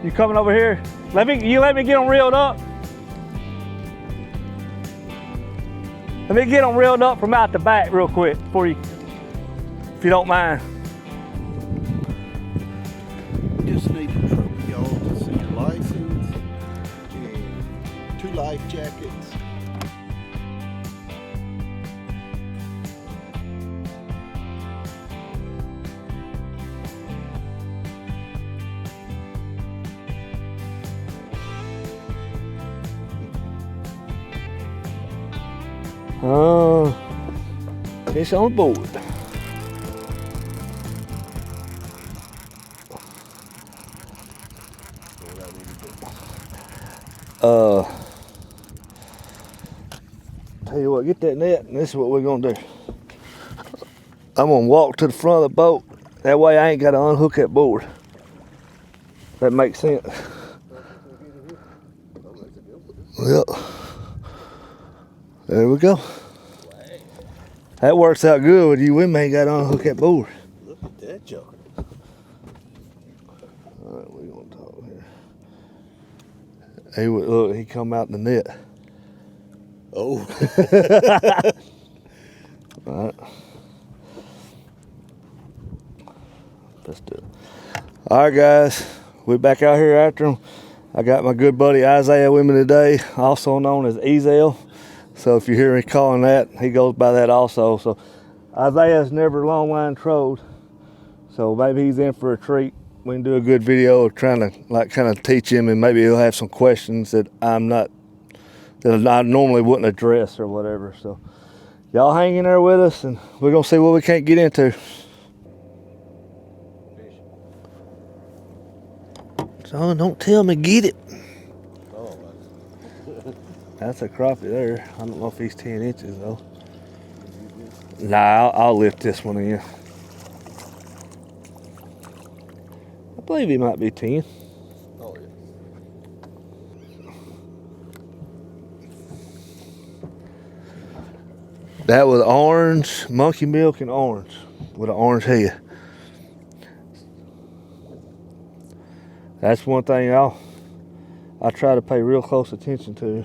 You coming over here? Let me get them reeled up. Let me get them reeled up from out the back real quick for you, if you don't mind. Just need to trouble y'all to see your license and 2 life jackets. It's on board. Tell you what, get that net, and this is what we're gonna do. I'm gonna walk to the front of the boat. That way I ain't gotta unhook that board. That makes sense. Well, there we go. That works out good with you. We ain't got to unhook that board. Look at that joker. All right, we're gonna talk here. Look, he come out in the net. Oh. All right. Let's do it. All right, guys. We're back out here after him. I got my good buddy Isaiah with me today, also known as Ezel. So if you hear me calling that, he goes by that also. So Isaiah's never long line trolled. So maybe he's in for a treat. We can do a good video of trying to kind of teach him, and maybe he'll have some questions that I normally wouldn't address or whatever. So y'all hang in there with us, and we're gonna see what we can't get into. Son, don't tell me get it. Oh, That's a crappie there. I don't know if he's 10 inches though. Nah, I'll lift this one in. I believe he might be 10. oh yeah. That was orange, monkey milk and orange with an orange head. That's one thing I try to pay real close attention to.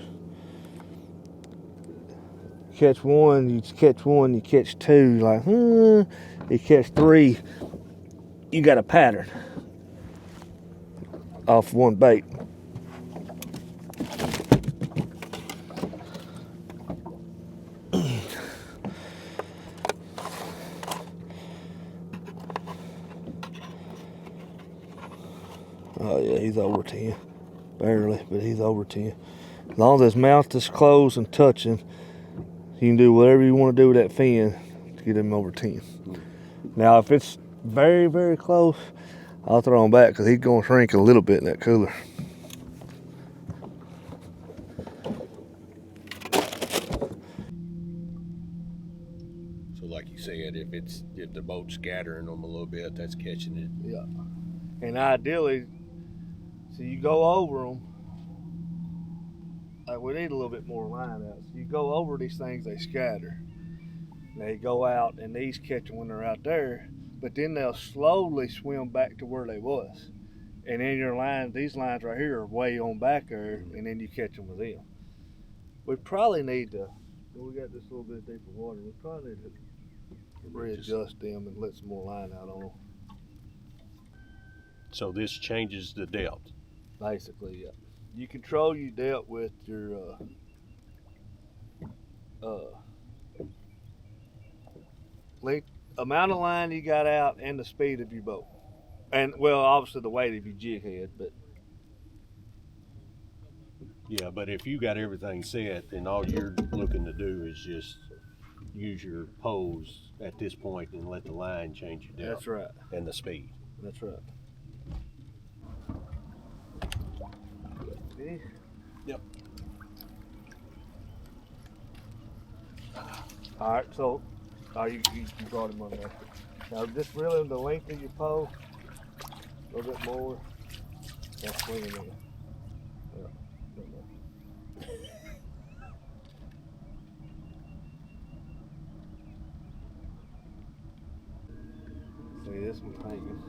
Catch one, you catch two, like, you catch three, you got a pattern off one bait. Oh yeah, he's over 10. Barely, but he's over 10. As long as his mouth is closed and touching, you can do whatever you want to do with that fin to get him over 10. Now, if it's very, very close, I'll throw him back because he's going to shrink a little bit in that cooler. So like you said, if the boat's scattering them a little bit, that's catching it. Yeah. And ideally, so you go over them. We need a little bit more line out. So you go over these things, they scatter. They go out, and these catch them when they're out there, but then they'll slowly swim back to where they was. And then your line, these lines right here are way on back there, and then you catch them with them. We probably need to, we got this little bit deeper water, we probably need to readjust them and let some more line out on them. So this changes the depth. Basically, yeah. You control your depth with your length, amount of line you got out, and the speed of your boat, and well, obviously the weight of your jig head. But Yeah, but if you got everything set, then all you're looking to do is just use your pose at this point and let the line change your depth. that's right. And the speed. That's right. See? Yep. All right, so you brought him on there. Now just reel in the length of your pole a little bit more. That's swinging in. Yeah. See, this one's hanging.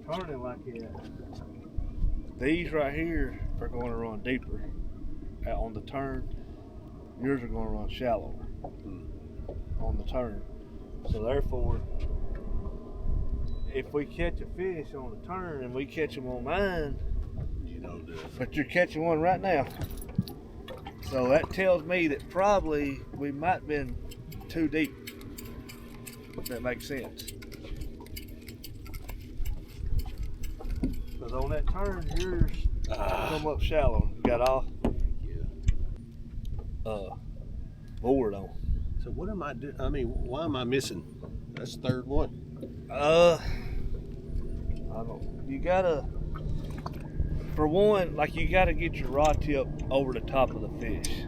turning like it, these right here are going to run deeper on the turn. Yours are going to run shallower on the turn. So therefore, if we catch a fish on the turn and we catch them on mine, You know, but you're catching one right now. So that tells me that probably we might have been too deep. If that makes sense. Because on that turn, yours come up shallow. You got all board on. So what am I doing? I mean, why am I missing? That's the third one. I don't. You gotta, for one, like you gotta get your rod tip over the top of the fish.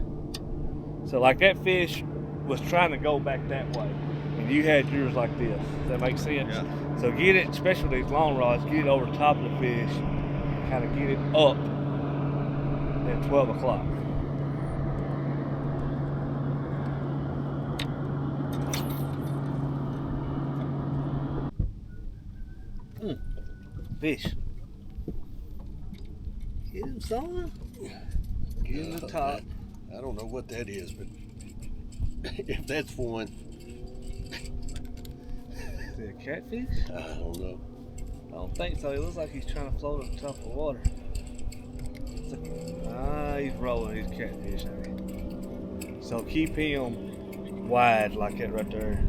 So like that fish was trying to go back that way, and you had yours like this. Does that make sense? Yeah. So get it, especially these long rods, get it over the top of the fish, kind of get it up at 12 o'clock. Fish. Get him, son. Get him the top. I don't know what that is, but if that's one, Is it a catfish? I don't know. I don't think so. He looks like he's trying to float on top of the water. He's rolling his catfish, ain't he? So keep him wide like that right there.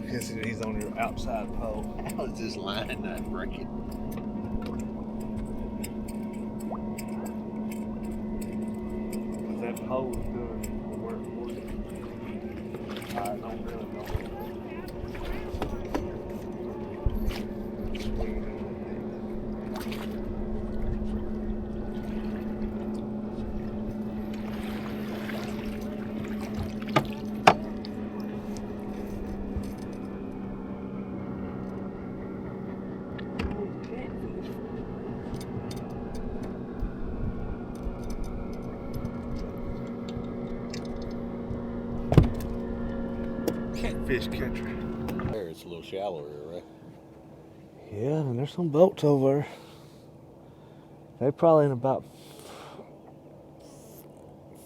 Because he's on your outside pole. How is this line not breaking? That pole is doing the work for you. I don't really know. Catfish catcher. There, it's a little shallower, right? Yeah, and there's some boats over there. They're probably in about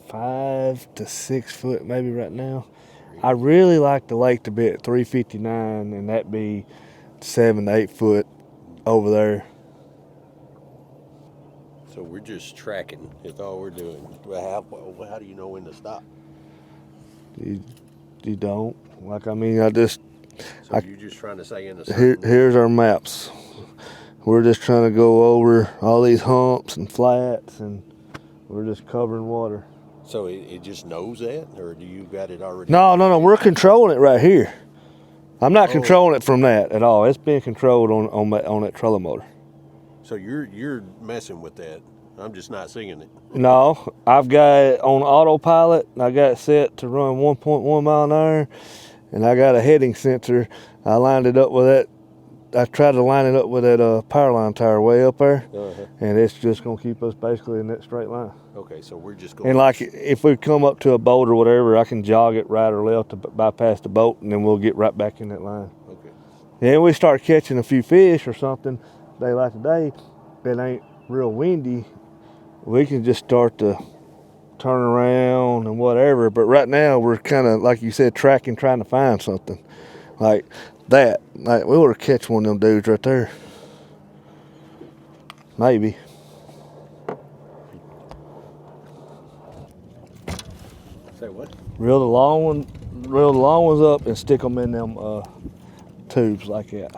5 to 6 foot maybe right now. I really like the lake to be at 359 and that be 7 to 8 foot over there. So we're just tracking. It's all we're doing. How do you know when to stop? You don't. Like, I mean, I just... So you're just trying to say in the certain... Here's our maps. We're just trying to go over all these humps and flats, and we're just covering water. So it just knows that, or do you got it already? No. We're controlling it right here. I'm not controlling it from that at all. It's being controlled on that trolling motor. So you're messing with that. I'm just not seeing it. No, I've got it on autopilot. I got it set to run 1.1 mile an hour, and I got a heading sensor. I lined it up with that. I tried to line it up with that power line tower way up there, and it's just gonna keep us basically in that straight line. Okay, so we're just going. And like if we come up to a boat or whatever, I can jog it right or left to bypass the boat, and then we'll get right back in that line. Okay. Then we start catching a few fish or something. Day like today, that ain't real windy. We can just start to turn around and whatever. But right now we're kind of, like you said, tracking, trying to find something like that. Like we ought to catch one of them dudes right there. Maybe. Say what? Reel the long ones up and stick them in them tubes like that.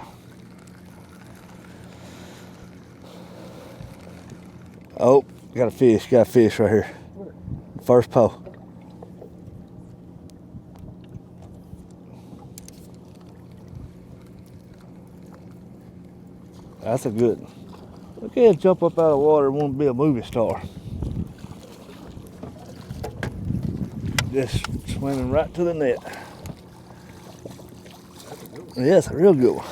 Oh, got a fish right here. First pole. That's a good one. Look at him jump up out of the water and want to be a movie star. Just swimming right to the net. Yes, a real good one.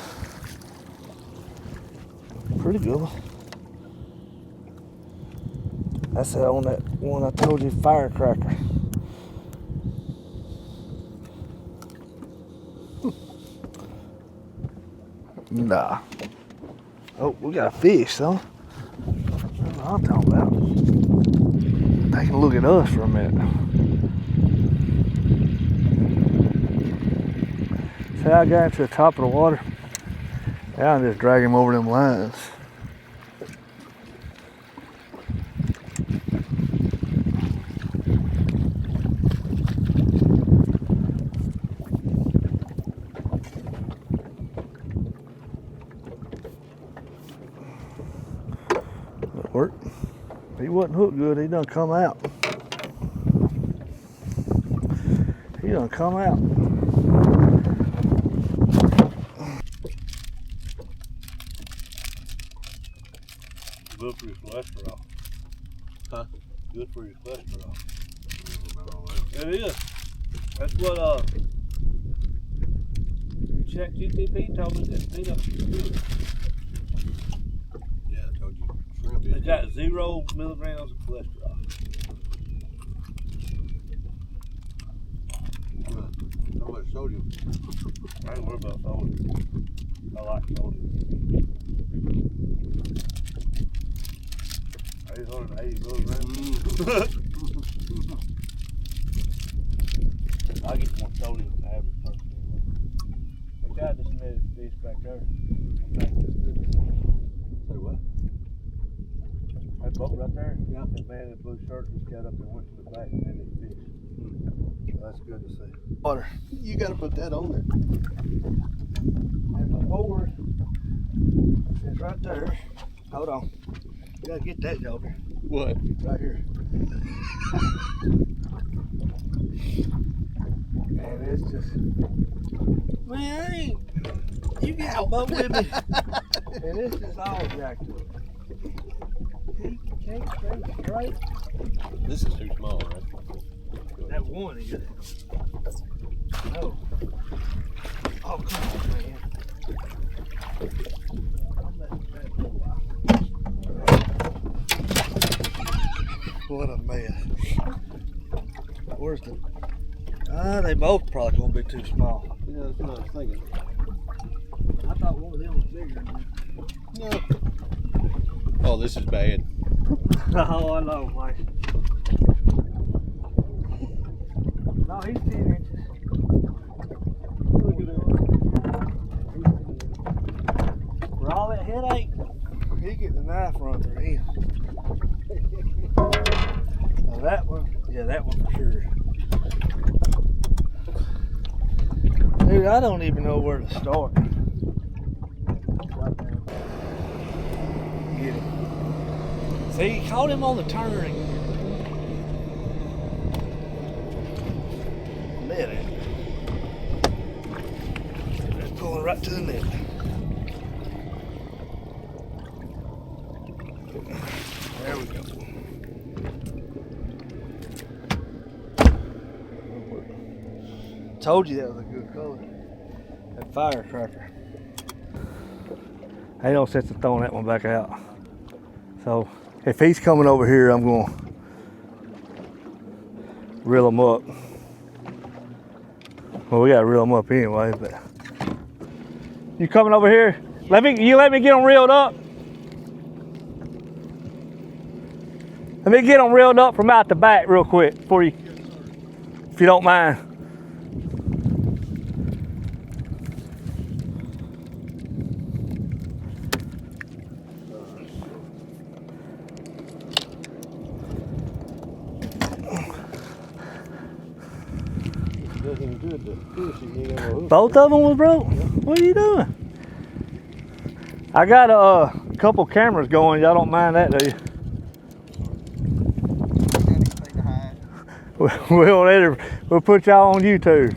Pretty good one. That's on that one I told you, firecracker. Nah. Oh, we got a fish, though. That's what I'm talking about. Take a look at us for a minute. See how I got to the top of the water? Now I'm just dragging him over them lines. That worked. He wasn't hooked good, he done come out. He done come out. Good for your cholesterol. Huh? Good for your cholesterol. It is. That's what ChatGPT told me that peanuts is good. Yeah, I told you shrimp is. It's got 0 milligrams of cholesterol. How much sodium? I ain't worried about sodium. I like sodium. 880 milligrams. I'll get more sodium than the average person anyway. They got this netted fish back there. I think that's good to see. Say what? That boat right there? Yeah. That man in the blue shirt just got up and went to the back and netted fish. That's good to see. Water. You gotta put that on there. And my board is right there. Hold on. You gotta get that joker. What? Right here. And it's just, man, you get a boat with me. And it's just all jacked up. He can't stay straight. This is too small, right? That one is. No. Oh, come on, man. I'm letting that go out. What a mess. Where's the... they both probably gonna be too small. Yeah, that's what I was thinking. I thought one of them was bigger than No. Oh, this is bad. Oh, I know, Mike. No, he's 10 inches. Look at that. For all that headache, he gets the knife run through him. Now that one, yeah, that one for sure. Dude, I don't even know where to start. Get him. See, he caught him on the turn. Net it. Just pulling right to the net. There we go. Told you that was a good color. That firecracker. Ain't no sense in throwing that one back out. So if he's coming over here, I'm going to reel him up. Well, we got to reel him up anyway, but you coming over here? Let me get them reeled up. Let me get them reeled up from out the back real quick for you, if you don't mind. Both of them was broke? What are you doing? I got a couple cameras going. Y'all don't mind that, do you? We'll put y'all on YouTube.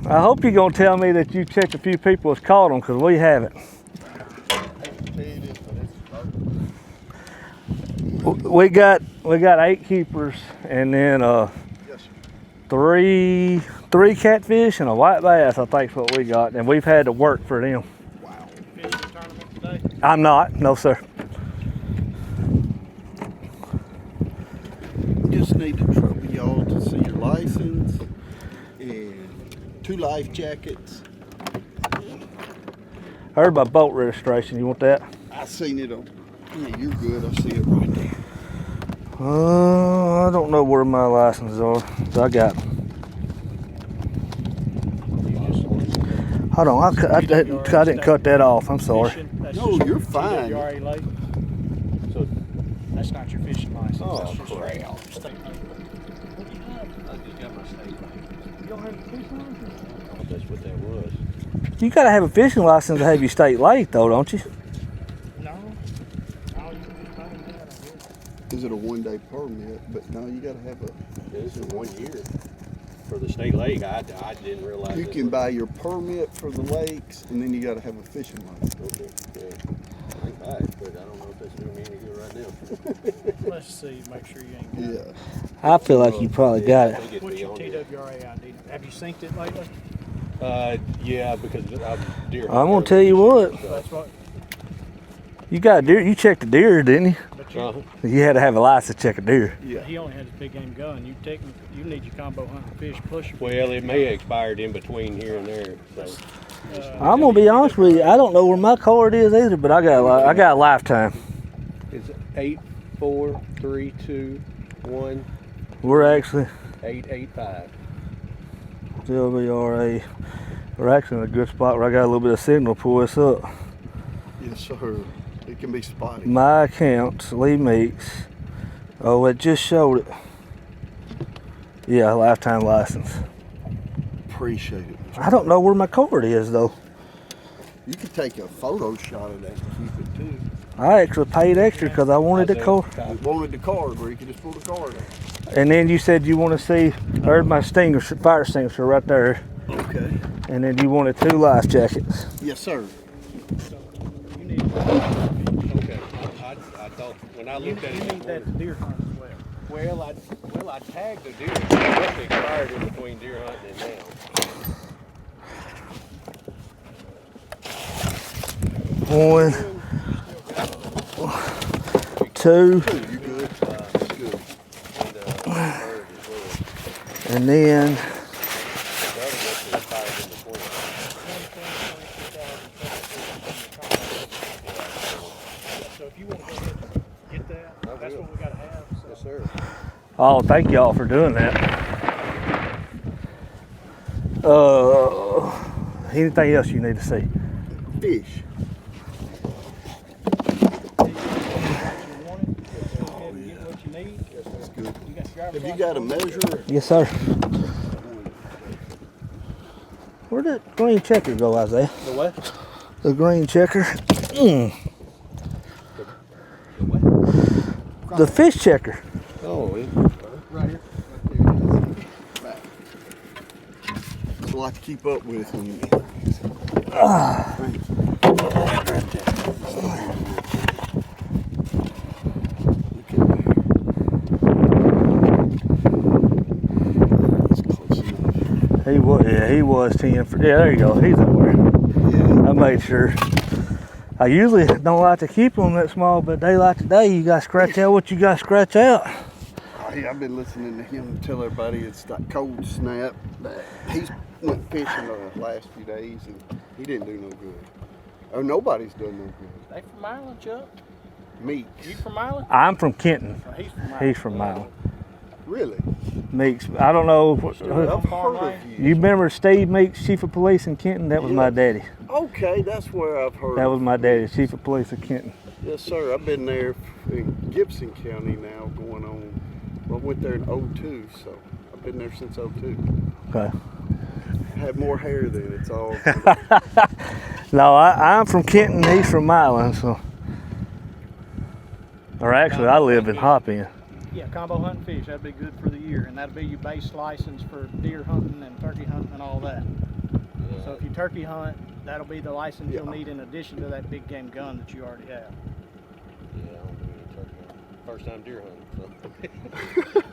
I hope you're gonna tell me that you checked a few people that's caught them, because we haven't. We got 8 keepers, and then three catfish and a white bass, I think is what we got, and we've had to work for them. Wow. Fishing tournament today? I'm not, no sir. Just need to trouble y'all to see license and 2 life jackets. I heard about boat registration. You want that? I seen it on. Yeah, you're good. I see it right there. I don't know where my licenses are. I got. Hold on, I didn't cut that off. I'm sorry. No, you're fine. WRA lake. So that's not your fishing license. Oh, that's just crap. state lake. What do you have? I just got my state license. You don't have a fishing license? Oh, that's what that was. You gotta have a fishing license to have your state lake, though, don't you? No. Oh, you can just find that, I guess. Is it a 1-day permit? But no, you gotta have a. This is 1 year for the state lake. I didn't realize. You it can was- buy your permit for the lakes, and then you gotta have a fishing license. Okay, yeah. I can buy it, but I don't know if that's doing me any good right now. Let's see, make sure you ain't got it. Yeah. I feel like you probably got it. I think it'd What's be your on there. TWRA ID? Have you synced it lately? Yeah, because I'm deer. I'm gonna tell you what. That's what. You got deer. You checked the deer, didn't But you, Uh-huh. you? You had to have a license to check a deer. Yeah. he only has a big game gun. You need your combo hunting fish plus your. Well, it may have expired in between here and there. So I'm gonna be honest with you. I don't know where my card is either, but I got a lifetime. it's 8, 4, 3, 2, 1, We're actually 8, 8, 5. WRA. We're actually in a good spot where I got a little bit of signal to pull this up. Yes, sir. It can be spotty. My account, Lee Meeks. Oh, it just showed it. Yeah, lifetime license. Appreciate it. I don't know where my card is though. You could take a photo shot of that and keep it too. I actually paid extra because I wanted the card. You wanted the card where you could just pull the card out. And then you said you want to see, there's my fire extinguisher right there. Okay. And then you wanted 2 life jackets. Yes, sir. You need. Okay. I thought when I You looked at it, need that to deer hunt as well. well, I tagged the deer. It must have expired in between deer hunting and now. 1, 2, You good? Good. And bird as well. and then The other must have expired in between. So if you want to go ahead and get that, that's what we got to have. So. Yes, sir. oh, thank y'all for doing that. Anything else you need to see? Fish. That's good. Have you got a measure? Yes, sir. Where'd that green checker go, Isaiah? The what? The green checker. The what? The fish checker. Oh, Right here. Back. It's a lot to keep up with when you. He was 10 for, yeah, there you go. He's up there. Yeah. I made sure. I usually don't like to keep them that small, but a day like today, you got to scratch out what you got to scratch out. Hey, I've been listening to him tell everybody it's that cold snap. That he's went fishing the last few days and he didn't do no good. Oh, nobody's done no good. They from Ireland, Chuck? Meeks. You from Ireland? I'm from Kenton. Oh, he's from Ireland. He's from Milan. Really? Meeks. I don't know. I've heard of You remember Steve Meeks, Chief of Police in Kenton? That was my Yes. daddy. Okay, that's where I've heard. That was my daddy, Chief of Police of Kenton. Yes, sir. I've been there in Gibson County now, going on. Well, I went there in '02, so I've been there since '02. Okay. Had more hair than it's all. No, I'm from Kenton. He's from Milan, so. Or actually, I live in Hopin. Yeah, combo hunting fish, that'd be good for the year, and that'd be your base license for deer hunting and turkey hunting and all that. So if you turkey hunt, that'll be the license you'll need in addition to that big game gun that you already have. Yeah, I don't do any turkey hunting. First time deer hunting.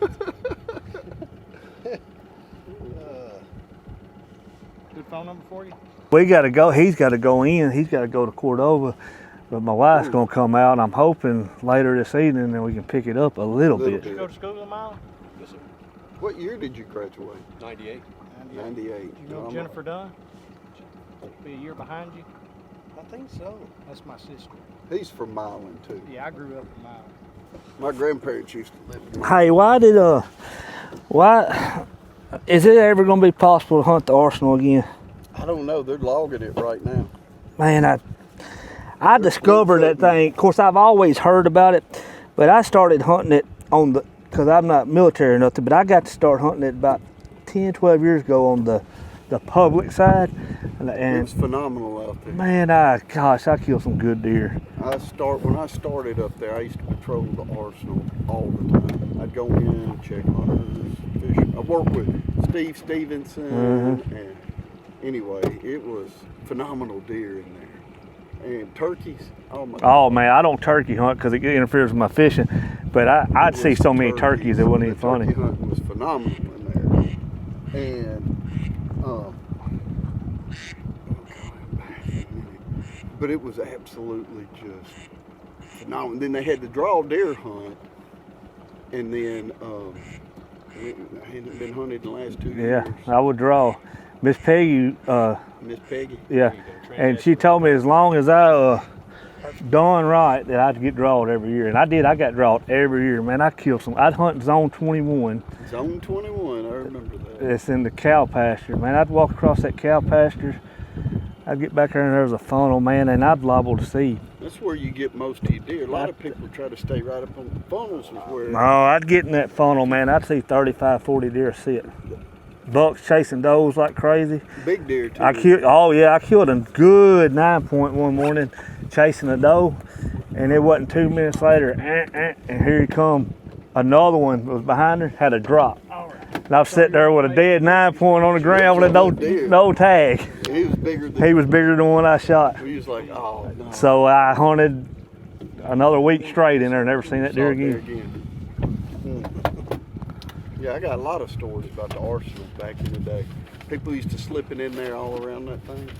Good phone number for you? We got to go. He's got to go in. He's got to go to Cordova. But my wife's going to come out. I'm hoping later this evening that we can pick it up a little bit. Did you go to school in Milan? Yes, sir. What year did you graduate? 98. 98. You know Jennifer Dunn? Be a year behind you. I think so. That's my sister. He's from Milan too. Yeah, I grew up in Milan. My grandparents used to live in Milan. Hey, why is it ever gonna be possible to hunt the Arsenal again? I don't know. They're logging it right now. Man, I discovered that thing. Of course, I've always heard about it, but I started hunting it because I'm not military or nothing, but I got to start hunting it about 10, 12 years ago on the public side. It And was phenomenal out there. man, I killed some good deer. When I started up there, I used to patrol the Arsenal all the time. I'd go in and check hunters, fishing. I worked with Steve Stevenson, and anyway, it was phenomenal deer in there. And turkeys, oh my God. Oh man, I don't turkey hunt because it interferes with my fishing, but I'd see so many turkeys it wasn't even funny. The turkey hunting was phenomenal in there. And but it was absolutely just phenomenal. Then they had the draw deer hunt, and then it hadn't been hunted in the last 2 years. Yeah, I would draw. Miss Peggy, Miss Peggy. yeah, and she told me as long as I done right that I'd get drawed every year, and I did. I got drawed every year, man. I killed some. I'd hunt zone 21. Zone 21, I remember that. It's in the cow pasture, man. I'd walk across that cow pasture. I'd get back there and there was a funnel, man, and I'd lobble to seed. That's where you get most of your deer. A lot of people try to stay right up on the funnels is where. No, I'd get in that funnel, man. I'd see 35, 40 deer sit. Bucks chasing does like crazy. Big deer too. I killed a good 9-point one morning chasing a doe, and it wasn't 2 minutes later, and here he come. Another one was behind her, had a drop. And I was sitting there with a dead 9-point on the ground with a no tag. He was bigger than. He was bigger than one I shot. He was like, oh no. So I hunted another week straight in there, never seen that deer again. Yeah, I got a lot of stories about the Arsenal back in the day. People used to slip it in there all around that thing.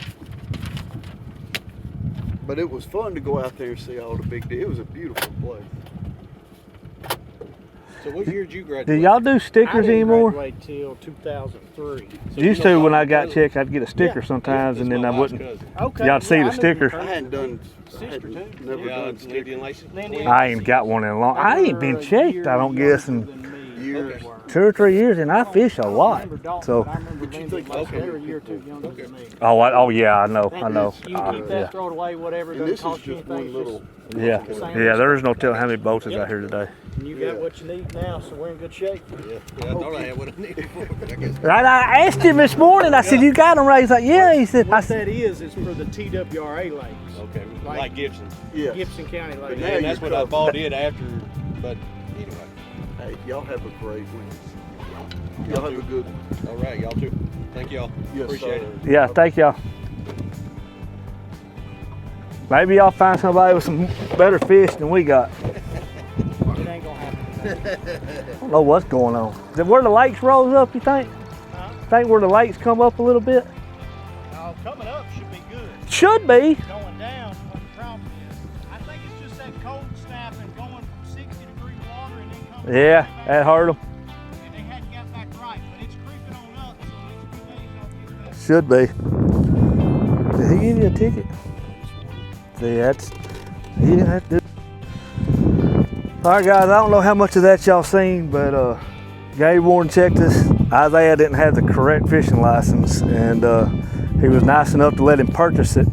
But it was fun to go out there and see all the big deer. It was a beautiful place. So what year did you graduate? Do y'all do stickers anymore? I didn't graduate till 2003. So Used you know to when my I got cousin? checked, I'd get a sticker sometimes, and This is then my I wife's wouldn't. cousin. Okay. Y'all see the I knew sticker? her. I hadn't done. Sister too. Never Yeah, done Lindy stickers. and Lacey. Lindy. I ain't got one in a long. I ain't been checked. I don't guess in Years. 2 or 3 years, and I fish a lot. So, I remember Lindy was every year or two younger than me. oh yeah, I know. You keep that, throw it away, whatever. And Doesn't this is cost you just anything. one little. Yeah, there is no telling how many boats is out here today. And you got what you need now, so we're in good shape. Yeah, I thought I had what I needed for it, but I guess. Right, I asked him this morning. I said, "You got them right?" He's like, "Yeah." He said, What that is for the TWRA lakes. Okay, like Gibson. Yeah. Gibson County lakes. now And that's you're what I covered. bought it after, but anyway. Hey, y'all have a great week. Y'all have a good one. All right, y'all too. Thank y'all. Yes, Appreciate sir. it. "Yeah, thank y'all." Maybe y'all find somebody with some better fish than we got. It ain't gonna happen. I don't know what's going on. Is it where the lakes rose up, you think? Huh? Think where the lakes come up a little bit? Coming up should be good. Should be. Going down, what the problem is, I think it's just that cold snap and going from 60-degree water and then coming Yeah, back. that hurt them. And they hadn't got back right, but it's creeping on up, so the next 2 days I'll get better. Should be. Did he give you a ticket? See, he didn't have to do. All right, guys, I don't know how much of that y'all seen, but Game Warden checked us. Isaiah didn't have the correct fishing license, and he was nice enough to let him purchase it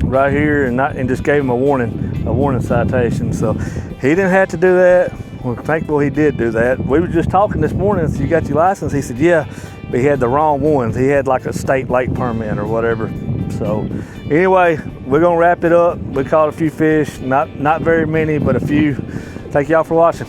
right here, and just gave him a warning citation. So he didn't have to do that. We're thankful he did do that. We were just talking this morning. So you got your license? He said, yeah, but he had the wrong ones. He had like a state lake permit or whatever. So anyway, we're gonna wrap it up. We caught a few fish, not very many, but a few. Thank y'all for watching.